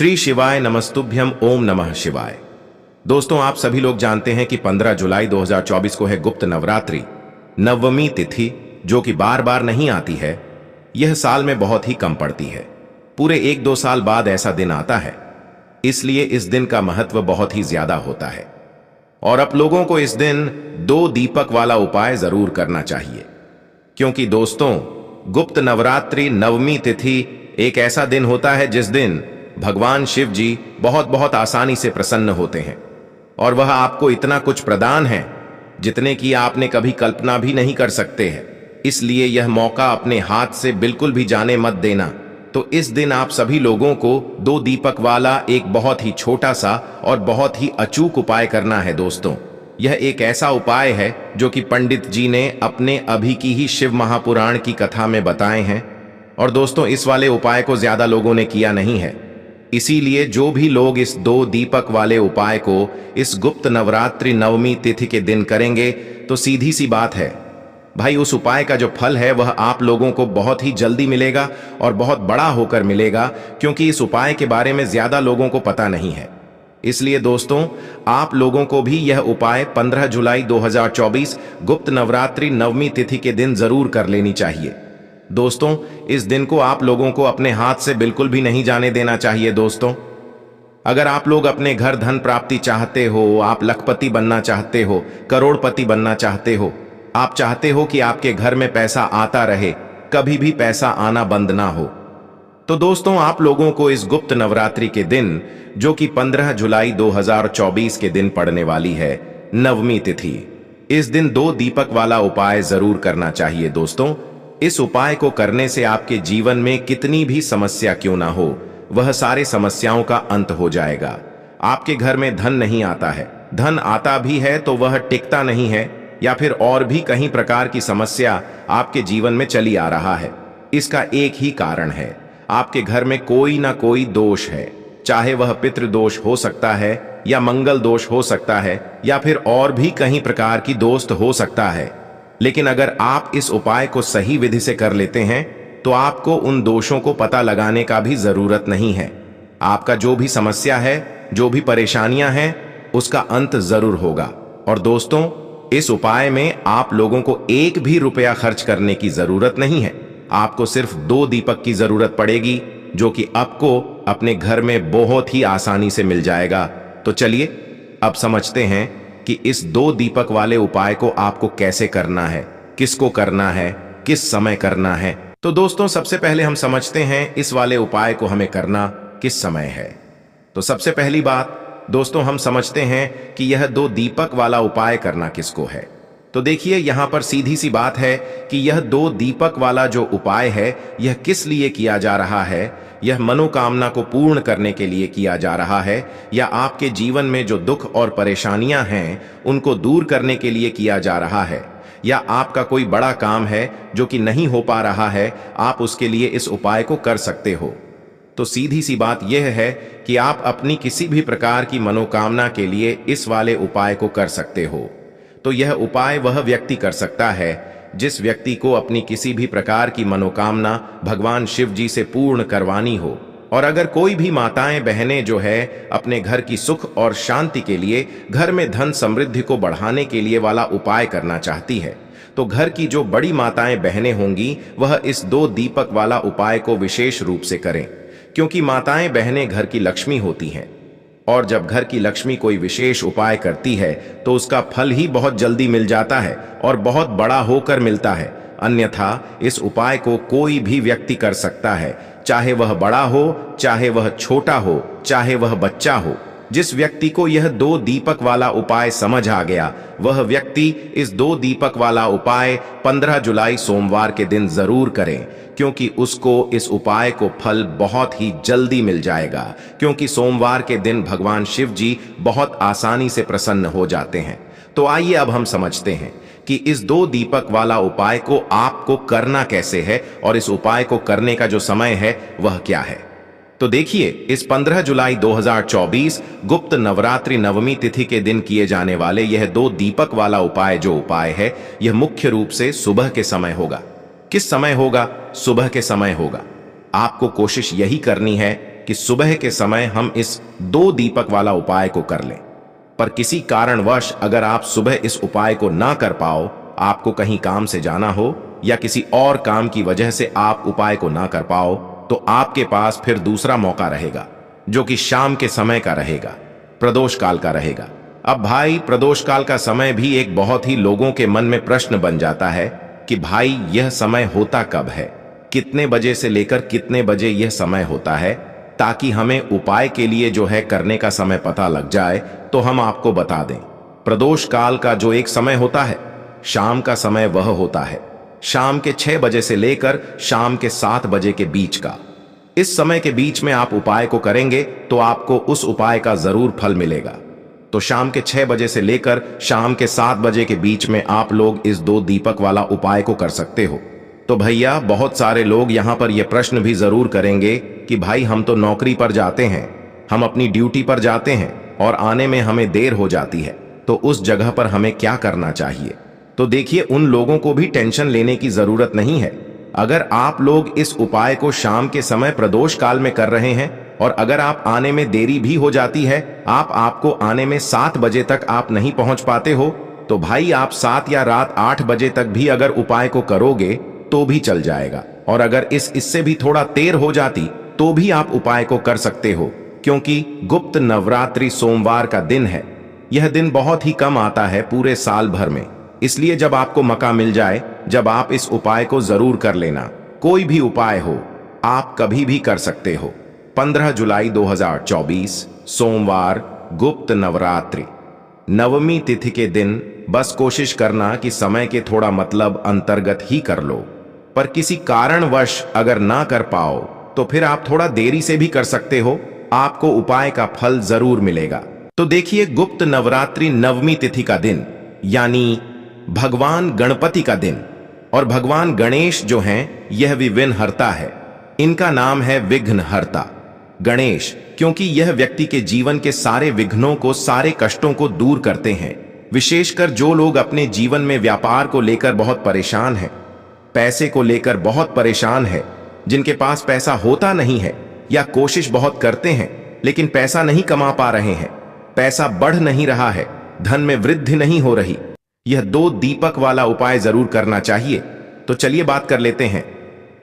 श्री शिवाय नमस्तुभ्यम ओम नमः शिवाय। दोस्तों, आप सभी लोग जानते हैं कि 15 जुलाई 2024 को है गुप्त नवरात्रि नवमी तिथि, जो कि बार बार नहीं आती है। यह साल में बहुत ही कम पड़ती है। पूरे 1-2 साल बाद ऐसा दिन आता है, इसलिए इस दिन का महत्व बहुत ही ज्यादा होता है। और आप लोगों को इस दिन 2 दीपक वाला उपाय जरूर करना चाहिए, क्योंकि दोस्तों, गुप्त नवरात्रि नवमी तिथि एक ऐसा दिन होता है जिस दिन भगवान शिव जी बहुत बहुत आसानी से प्रसन्न होते हैं, और वह आपको इतना कुछ प्रदान है जितने की आपने कभी कल्पना भी नहीं कर सकते हैं। इसलिए यह मौका अपने हाथ से बिल्कुल भी जाने मत देना। तो इस दिन आप सभी लोगों को 2 दीपक वाला एक बहुत ही छोटा सा और बहुत ही अचूक उपाय करना है। दोस्तों, यह एक ऐसा उपाय है जो कि पंडित जी ने अपने अभी की ही शिव महापुराण की कथा में बताए हैं। और दोस्तों, इस वाले उपाय को ज्यादा लोगों ने किया नहीं है, इसीलिए जो भी लोग इस 2 दीपक वाले उपाय को इस गुप्त नवरात्रि नवमी तिथि के दिन करेंगे, तो सीधी सी बात है भाई, उस उपाय का जो फल है वह आप लोगों को बहुत ही जल्दी मिलेगा और बहुत बड़ा होकर मिलेगा, क्योंकि इस उपाय के बारे में ज्यादा लोगों को पता नहीं है। इसलिए दोस्तों, आप लोगों को भी यह उपाय 15 जुलाई 2024 गुप्त नवरात्रि नवमी तिथि के दिन जरूर कर लेनी चाहिए। दोस्तों, इस दिन को आप लोगों को अपने हाथ से बिल्कुल भी नहीं जाने देना चाहिए। दोस्तों, अगर आप लोग अपने घर धन प्राप्ति चाहते हो, आप लखपति बनना चाहते हो, करोड़पति बनना चाहते हो, आप चाहते हो कि आपके घर में पैसा आता रहे, कभी भी पैसा आना बंद ना हो, तो दोस्तों, आप लोगों को इस गुप्त नवरात्रि के दिन, जो कि 15 जुलाई 2024 के दिन पड़ने वाली है नवमी तिथि, इस दिन 2 दीपक वाला उपाय जरूर करना चाहिए। दोस्तों, इस उपाय को करने से आपके जीवन में कितनी भी समस्या क्यों ना हो, वह सारे समस्याओं का अंत हो जाएगा। आपके घर में धन नहीं आता है, धन आता भी है तो वह टिकता नहीं है, या फिर और भी कई प्रकार की समस्या आपके जीवन में चली आ रहा है। इसका एक ही कारण है, आपके घर में कोई ना कोई दोष है, चाहे वह पितृदोष हो सकता है, या मंगल दोष हो सकता है, या फिर और भी कई प्रकार की दोष हो सकता है। लेकिन अगर आप इस उपाय को सही विधि से कर लेते हैं, तो आपको उन दोषों को पता लगाने का भी जरूरत नहीं है। आपका जो भी समस्या है, जो भी परेशानियां हैं, उसका अंत जरूर होगा। और दोस्तों, इस उपाय में आप लोगों को 1 भी रुपया खर्च करने की जरूरत नहीं है। आपको सिर्फ 2 दीपक की जरूरत पड़ेगी, जो कि आपको अपने घर में बहुत ही आसानी से मिल जाएगा। तो चलिए अब समझते हैं कि इस 2 दीपक वाले उपाय को आपको कैसे करना है, किसको करना है, किस समय करना है। तो दोस्तों, सबसे पहले हम समझते हैं इस वाले उपाय को हमें करना किस समय है। तो सबसे पहली बात दोस्तों, हम समझते हैं कि यह 2 दीपक वाला उपाय करना किसको है। तो देखिए, यहां पर सीधी सी बात है कि यह 2 दीपक वाला जो उपाय है, यह किस लिए किया जा रहा है। यह मनोकामना को पूर्ण करने के लिए किया जा रहा है, या आपके जीवन में जो दुख और परेशानियां हैं उनको दूर करने के लिए किया जा रहा है, या आपका कोई बड़ा काम है जो कि नहीं हो पा रहा है, आप उसके लिए इस उपाय को कर सकते हो। तो सीधी सी बात यह है कि आप अपनी किसी भी प्रकार की मनोकामना के लिए इस वाले उपाय को कर सकते हो। तो यह उपाय वह व्यक्ति कर सकता है जिस व्यक्ति को अपनी किसी भी प्रकार की मनोकामना भगवान शिव जी से पूर्ण करवानी हो। और अगर कोई भी माताएं बहनें जो है अपने घर की सुख और शांति के लिए, घर में धन समृद्धि को बढ़ाने के लिए वाला उपाय करना चाहती है, तो घर की जो बड़ी माताएं बहनें होंगी वह इस 2 दीपक वाला उपाय को विशेष रूप से करें, क्योंकि माताएं बहनें घर की लक्ष्मी होती हैं, और जब घर की लक्ष्मी कोई विशेष उपाय करती है तो उसका फल ही बहुत जल्दी मिल जाता है और बहुत बड़ा होकर मिलता है। अन्यथा इस उपाय को कोई भी व्यक्ति कर सकता है, चाहे वह बड़ा हो, चाहे वह छोटा हो, चाहे वह बच्चा हो। जिस व्यक्ति को यह 2 दीपक वाला उपाय समझ आ गया, वह व्यक्ति इस 2 दीपक वाला उपाय 15 जुलाई सोमवार के दिन जरूर करें, क्योंकि उसको इस उपाय को फल बहुत ही जल्दी मिल जाएगा। क्योंकि सोमवार के दिन भगवान शिव जी बहुत आसानी से प्रसन्न हो जाते हैं। तो आइए अब हम समझते हैं कि इस 2 दीपक वाला उपाय को आपको करना कैसे है, और इस उपाय को करने का जो समय है वह क्या है। तो देखिए, इस 15 जुलाई 2024 गुप्त नवरात्रि नवमी तिथि के दिन किए जाने वाले यह 2 दीपक वाला उपाय जो उपाय है, यह मुख्य रूप से सुबह के समय होगा। किस समय होगा? सुबह के समय होगा। आपको कोशिश यही करनी है कि सुबह के समय हम इस 2 दीपक वाला उपाय को कर लें। पर किसी कारणवश अगर आप सुबह इस उपाय को ना कर पाओ, आपको कहीं काम से जाना हो या किसी और काम की वजह से आप उपाय को ना कर पाओ, तो आपके पास फिर दूसरा मौका रहेगा, जो कि शाम के समय का रहेगा, प्रदोष काल का रहेगा। अब भाई, प्रदोष काल का समय भी एक बहुत ही लोगों के मन में प्रश्न बन जाता है कि भाई यह समय होता कब है, कितने बजे से लेकर कितने बजे यह समय होता है, ताकि हमें उपाय के लिए जो है करने का समय पता लग जाए तो हम आपको बता दें। प्रदोष काल का जो एक समय होता है, शाम का समय, वह होता है शाम के 6 बजे से लेकर शाम के 7 बजे के बीच का। इस समय के बीच में आप उपाय को करेंगे तो आपको उस उपाय का जरूर फल मिलेगा। तो शाम के 6 बजे से लेकर शाम के 7 बजे के बीच में आप लोग इस 2 दीपक वाला उपाय को कर सकते हो। तो भैया, बहुत सारे लोग यहां पर यह प्रश्न भी जरूर करेंगे कि भाई हम तो नौकरी पर जाते हैं, हम अपनी ड्यूटी पर जाते हैं और आने में हमें देर हो जाती है, तो उस जगह पर हमें क्या करना चाहिए। तो देखिए, उन लोगों को भी टेंशन लेने की जरूरत नहीं है। अगर आप लोग इस उपाय को शाम के समय प्रदोष काल में कर रहे हैं और अगर आप आने में देरी भी हो जाती है, आपको आने में 7 बजे तक आप नहीं पहुंच पाते हो, तो भाई आप 7 या रात 8 बजे तक भी अगर उपाय को करोगे तो भी चल जाएगा। और अगर इससे भी थोड़ा देर हो जाती तो भी आप उपाय को कर सकते हो, क्योंकि गुप्त नवरात्रि सोमवार का दिन है। यह दिन बहुत ही कम आता है पूरे साल भर में, इसलिए जब आपको मौका मिल जाए, जब आप इस उपाय को जरूर कर लेना। कोई भी उपाय हो, आप कभी भी कर सकते हो। 15 जुलाई 2024 सोमवार, गुप्त नवरात्रि, नवमी तिथि के दिन बस कोशिश करना कि समय के थोड़ा मतलब अंतर्गत ही कर लो। पर किसी कारणवश अगर ना कर पाओ तो फिर आप थोड़ा देरी से भी कर सकते हो, आपको उपाय का फल जरूर मिलेगा। तो देखिए, गुप्त नवरात्रि नवमी तिथि का दिन, यानी भगवान गणपति का दिन, और भगवान गणेश जो हैं, यह विघ्नहर्ता है। इनका नाम है विघ्नहर्ता गणेश, क्योंकि यह व्यक्ति के जीवन के सारे विघ्नों को, सारे कष्टों को दूर करते हैं। विशेषकर जो लोग अपने जीवन में व्यापार को लेकर बहुत परेशान हैं, पैसे को लेकर बहुत परेशान है, जिनके पास पैसा होता नहीं है या कोशिश बहुत करते हैं लेकिन पैसा नहीं कमा पा रहे हैं, पैसा बढ़ नहीं रहा है, धन में वृद्धि नहीं हो रही, यह 2 दीपक वाला उपाय जरूर करना चाहिए। तो चलिए बात कर लेते हैं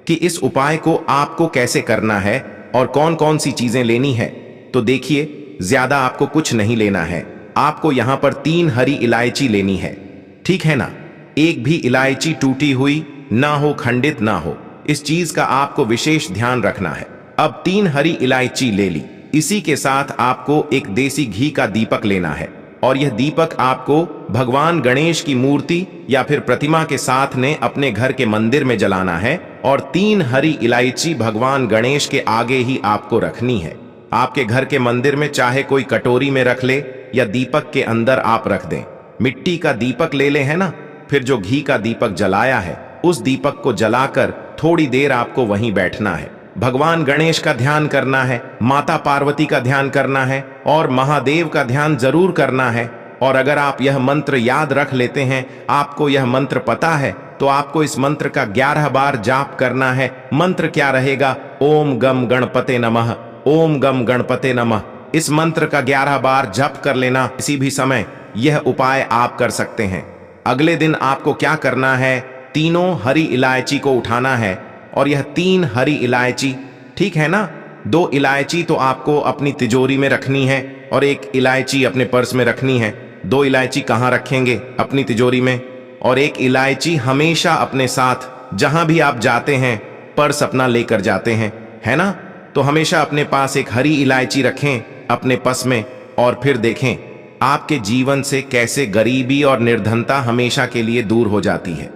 कि इस उपाय को आपको कैसे करना है और कौन कौन सी चीजें लेनी है। तो देखिए, ज्यादा आपको कुछ नहीं लेना है। आपको यहां पर 3 हरी इलायची लेनी है, ठीक है ना। एक भी इलायची टूटी हुई ना हो, खंडित ना हो, इस चीज का आपको विशेष ध्यान रखना है। अब 3 हरी इलायची ले ली। इसी के साथ आपको एक देसी घी का दीपक लेना है और यह दीपक आपको भगवान गणेश की मूर्ति या फिर प्रतिमा के साथ ने अपने घर के मंदिर में जलाना है और 3 हरी इलायची भगवान गणेश के आगे ही आपको रखनी है। आपके घर के मंदिर में चाहे कोई कटोरी में रख ले या दीपक के अंदर आप रख दें। मिट्टी का दीपक ले ले, है ना। फिर जो घी का दीपक जलाया है, उस दीपक को जलाकर थोड़ी देर आपको वहीं बैठना है। भगवान गणेश का ध्यान करना है, माता पार्वती का ध्यान करना है और महादेव का ध्यान जरूर करना है। और अगर आप यह मंत्र याद रख लेते हैं, आपको यह मंत्र पता है, तो आपको इस मंत्र का 11 बार जाप करना है। मंत्र क्या रहेगा? ओम गम गणपते नमः, ओम गम गणपते नमः। इस मंत्र का 11 बार जप कर लेना। किसी भी समय यह उपाय आप कर सकते हैं। अगले दिन आपको क्या करना है? तीनों हरी इलायची को उठाना है और यह 3 हरी इलायची, ठीक है ना। 2 इलायची तो आपको अपनी तिजोरी में रखनी है और 1 इलायची अपने पर्स में रखनी है। 2 इलायची कहाँ रखेंगे? अपनी तिजोरी में। और 1 इलायची हमेशा अपने साथ, जहां भी आप जाते हैं, पर्स अपना लेकर जाते हैं, है ना। तो हमेशा अपने पास 1 हरी इलायची रखें अपने पर्स में और फिर देखें आपके जीवन से कैसे गरीबी और निर्धनता हमेशा के लिए दूर हो जाती है।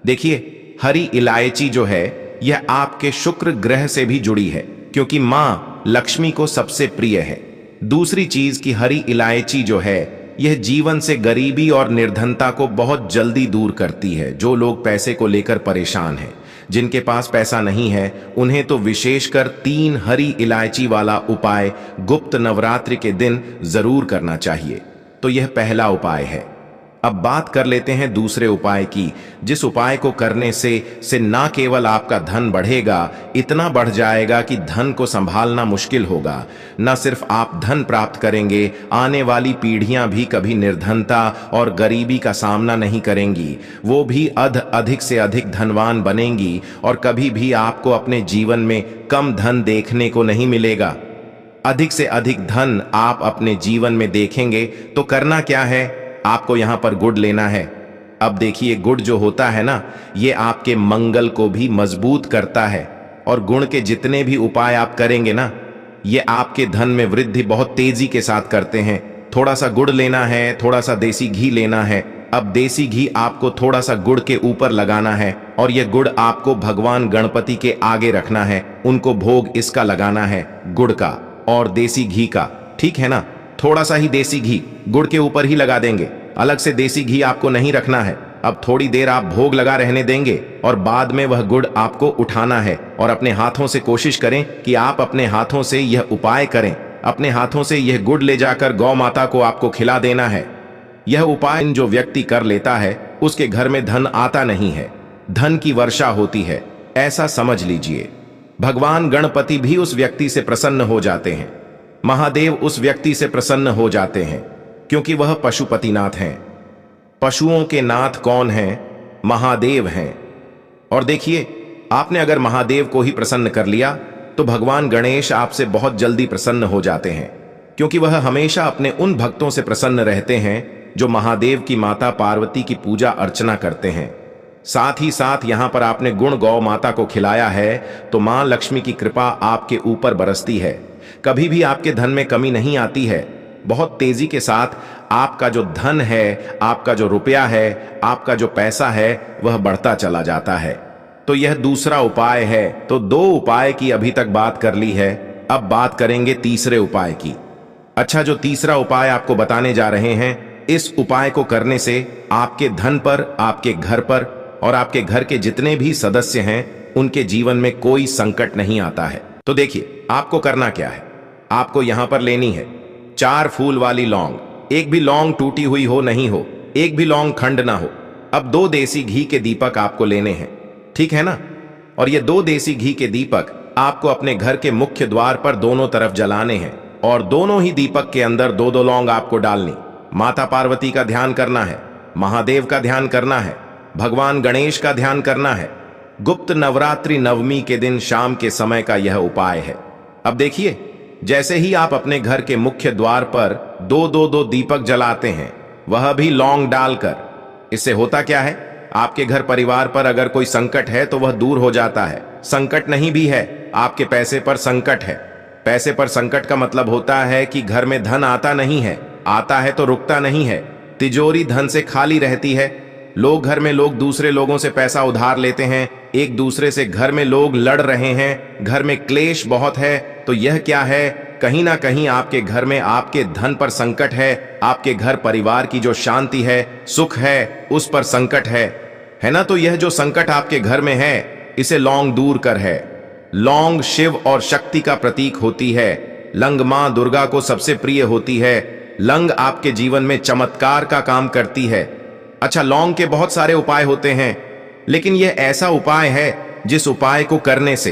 देखिए, हरी इलायची जो है, यह आपके शुक्र ग्रह से भी जुड़ी है, क्योंकि मां लक्ष्मी को सबसे प्रिय है। दूसरी चीज कि हरी इलायची जो है, यह जीवन से गरीबी और निर्धनता को बहुत जल्दी दूर करती है। जो लोग पैसे को लेकर परेशान हैं, जिनके पास पैसा नहीं है, उन्हें तो विशेषकर 3 हरी इलायची वाला उपाय गुप्त नवरात्रि के दिन जरूर करना चाहिए। तो यह पहला उपाय है। अब बात कर लेते हैं दूसरे उपाय की, जिस उपाय को करने से ना केवल आपका धन बढ़ेगा, इतना बढ़ जाएगा कि धन को संभालना मुश्किल होगा। न सिर्फ आप धन प्राप्त करेंगे, आने वाली पीढ़ियां भी कभी निर्धनता और गरीबी का सामना नहीं करेंगी। वो भी अधिक से अधिक धनवान बनेंगी और कभी भी आपको अपने जीवन में कम धन देखने को नहीं मिलेगा। अधिक से अधिक धन आप अपने जीवन में देखेंगे तो करना क्या है, आपको यहां पर गुड़ लेना है। अब देखिए, गुड़ जो होता है ना, ये आपके मंगल को भी मजबूत करता है और गुण के जितने भी उपाय आप करेंगे ना, ये आपके धन में वृद्धि बहुत तेजी के साथ करते हैं। थोड़ा सा गुड़ लेना है, थोड़ा सा देसी घी लेना है। अब देसी घी आपको थोड़ा सा गुड़ के ऊपर लगाना है और यह गुड़ आपको भगवान गणपति के आगे रखना है। उनको भोग इसका लगाना है, गुड़ का और देसी घी का, ठीक है ना। थोड़ा सा ही देसी घी गुड़ के ऊपर ही लगा देंगे, अलग से देसी घी आपको नहीं रखना है। अब थोड़ी देर आप भोग लगा रहने देंगे और बाद में वह गुड़ आपको उठाना है और अपने हाथों से कोशिश करें कि आप अपने हाथों से यह उपाय करें। अपने हाथों से यह गुड़ ले जाकर गौ माता को आपको खिला देना है। यह उपाय जो व्यक्ति कर लेता है उसके घर में धन आता नहीं है, धन की वर्षा होती है, ऐसा समझ लीजिए। भगवान गणपति भी उस व्यक्ति से प्रसन्न हो जाते हैं, महादेव उस व्यक्ति से प्रसन्न हो जाते हैं, क्योंकि वह पशुपतिनाथ हैं। पशुओं के नाथ कौन हैं? महादेव हैं। और देखिए, आपने अगर महादेव को ही प्रसन्न कर लिया तो भगवान गणेश आपसे बहुत जल्दी प्रसन्न हो जाते हैं, क्योंकि वह हमेशा अपने उन भक्तों से प्रसन्न रहते हैं जो महादेव की माता पार्वती की पूजा अर्चना करते हैं। साथ ही साथ यहां पर आपने गुण गौ माता को खिलाया है तो मां लक्ष्मी की कृपा आपके ऊपर बरसती है। कभी भी आपके धन में कमी नहीं आती है। बहुत तेजी के साथ आपका जो धन है, आपका जो रुपया है, आपका जो पैसा है, वह बढ़ता चला जाता है। तो यह दूसरा उपाय है। तो 2 उपाय की अभी तक बात कर ली है, अब बात करेंगे तीसरे उपाय की। अच्छा, जो तीसरा उपाय आपको बताने जा रहे हैं, इस उपाय को करने से आपके धन पर, आपके घर पर और आपके घर के जितने भी सदस्य हैं, उनके जीवन में कोई संकट नहीं आता है। तो देखिए, आपको करना क्या है। आपको यहां पर लेनी है 4 फूल वाली लौंग। एक भी लौंग टूटी हुई हो नहीं हो, एक भी लौंग खंड ना हो। अब 2 देसी घी के दीपक आपको लेने हैं, ठीक है ना। और ये 2 देसी घी के दीपक आपको अपने घर के मुख्य द्वार पर दोनों तरफ जलाने हैं और दोनों ही दीपक के अंदर 2-2 लौंग आपको डालनी। माता पार्वती का ध्यान करना है, महादेव का ध्यान करना है, भगवान गणेश का ध्यान करना है। गुप्त नवरात्रि नवमी के दिन शाम के समय का यह उपाय है। अब देखिए, जैसे ही आप अपने घर के मुख्य द्वार पर 2-2 दीपक जलाते हैं, वह भी लौंग डालकर, इससे होता क्या है, आपके घर परिवार पर अगर कोई संकट है तो वह दूर हो जाता है। संकट नहीं भी है, आपके पैसे पर संकट है। पैसे पर संकट का मतलब होता है कि घर में धन आता नहीं है, आता है तो रुकता नहीं है, तिजोरी धन से खाली रहती है। घर में लोग दूसरे लोगों से पैसा उधार लेते हैं, एक दूसरे से घर में लोग लड़ रहे हैं, घर में क्लेश बहुत है। तो यह क्या है, कहीं ना कहीं आपके घर में आपके धन पर संकट है, आपके घर परिवार की जो शांति है, सुख है, उस पर संकट है ना। तो यह जो संकट आपके घर में है, इसे लौंग दूर कर है। लौंग शिव और शक्ति का प्रतीक होती है। लंग मां दुर्गा को सबसे प्रिय होती है। लंग आपके जीवन में चमत्कार का काम करती है। अच्छा, लौंग के बहुत सारे उपाय होते हैं, लेकिन यह ऐसा उपाय है जिस उपाय को करने से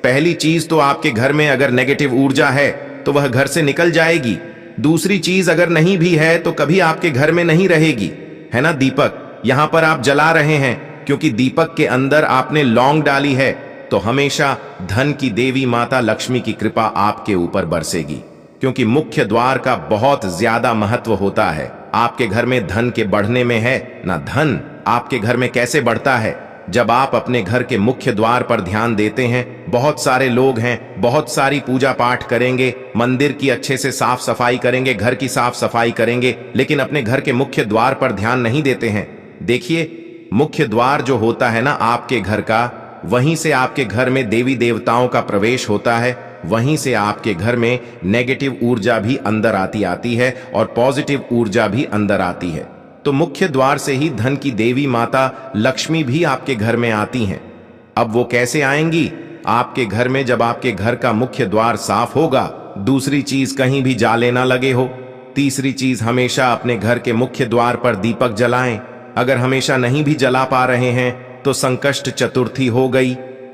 पहली चीज तो आपके घर में अगर नेगेटिव ऊर्जा है तो वह घर से निकल जाएगी। दूसरी चीज अगर नहीं भी है तो कभी आपके घर में नहीं रहेगी, है ना। दीपक यहां पर आप जला रहे हैं क्योंकि दीपक के अंदर आपने लौंग डाली है, तो हमेशा धन की देवी माता लक्ष्मी की कृपा आपके ऊपर बरसेगी, क्योंकि मुख्य द्वार का बहुत ज्यादा महत्व होता है। आपके घर में धन के बढ़ने में है ना। धन आपके घर में कैसे बढ़ता है, जब आप अपने घर के मुख्य द्वार पर ध्यान देते हैं। बहुत सारे लोग हैं, बहुत सारी पूजा पाठ करेंगे, मंदिर की अच्छे से साफ सफाई करेंगे, घर की साफ सफाई करेंगे, लेकिन अपने घर के मुख्य द्वार पर ध्यान नहीं देते हैं। देखिए, मुख्य द्वार जो होता है ना आपके घर का, वहीं से आपके घर में देवी देवताओं का प्रवेश होता है, वहीं से आपके घर में नेगेटिव ऊर्जा भी अंदर आती है और पॉजिटिव ऊर्जा भी अंदर आती है। तो मुख्य द्वार से ही धन की देवी माता लक्ष्मी भी आपके घर में आती हैं। अब वो कैसे आएंगी आपके घर में, जब आपके घर का मुख्य द्वार साफ होगा, दूसरी चीज कहीं भी जाले ना लगे हो, तीसरी चीज, हमेशा अपने घर के मुख्य द्वार पर दीपक जलाएं। अगर हमेशा नहीं भी जला पा रहे हैं तो संकष्ट चतुर्थी हो गई,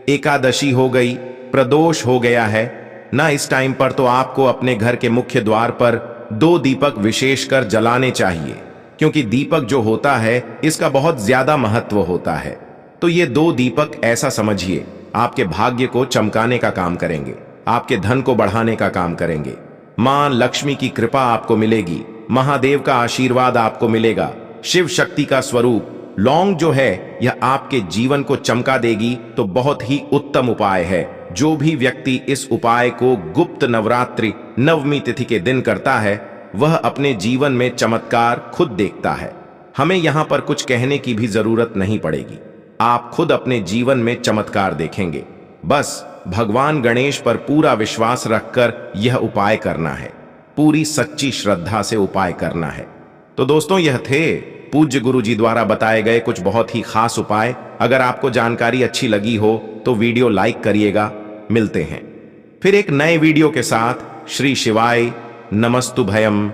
एकादशी हो गई, प्रदोष हो गया है ना, इस टाइम पर तो आपको अपने घर के मुख्य द्वार पर 2 दीपक विशेषकर जलाने चाहिए, क्योंकि दीपक जो होता है इसका बहुत ज्यादा महत्व होता है। तो ये 2 दीपक ऐसा समझिए आपके भाग्य को चमकाने का काम करेंगे, आपके धन को बढ़ाने का काम करेंगे। मां लक्ष्मी की कृपा आपको मिलेगी, महादेव का आशीर्वाद आपको मिलेगा। शिव शक्ति का स्वरूप लौंग जो है यह आपके जीवन को चमका देगी। तो बहुत ही उत्तम उपाय है। जो भी व्यक्ति इस उपाय को गुप्त नवरात्रि नवमी तिथि के दिन करता है वह अपने जीवन में चमत्कार खुद देखता है। हमें यहां पर कुछ कहने की भी जरूरत नहीं पड़ेगी, आप खुद अपने जीवन में चमत्कार देखेंगे। बस भगवान गणेश पर पूरा विश्वास रखकर यह उपाय करना है, पूरी सच्ची श्रद्धा से उपाय करना है। तो दोस्तों, यह थे पूज्य गुरु जी द्वारा बताए गए कुछ बहुत ही खास उपाय। अगर आपको जानकारी अच्छी लगी हो तो वीडियो लाइक करिएगा। मिलते हैं फिर एक नए वीडियो के साथ। श्री शिवाय नमस्तुभयम।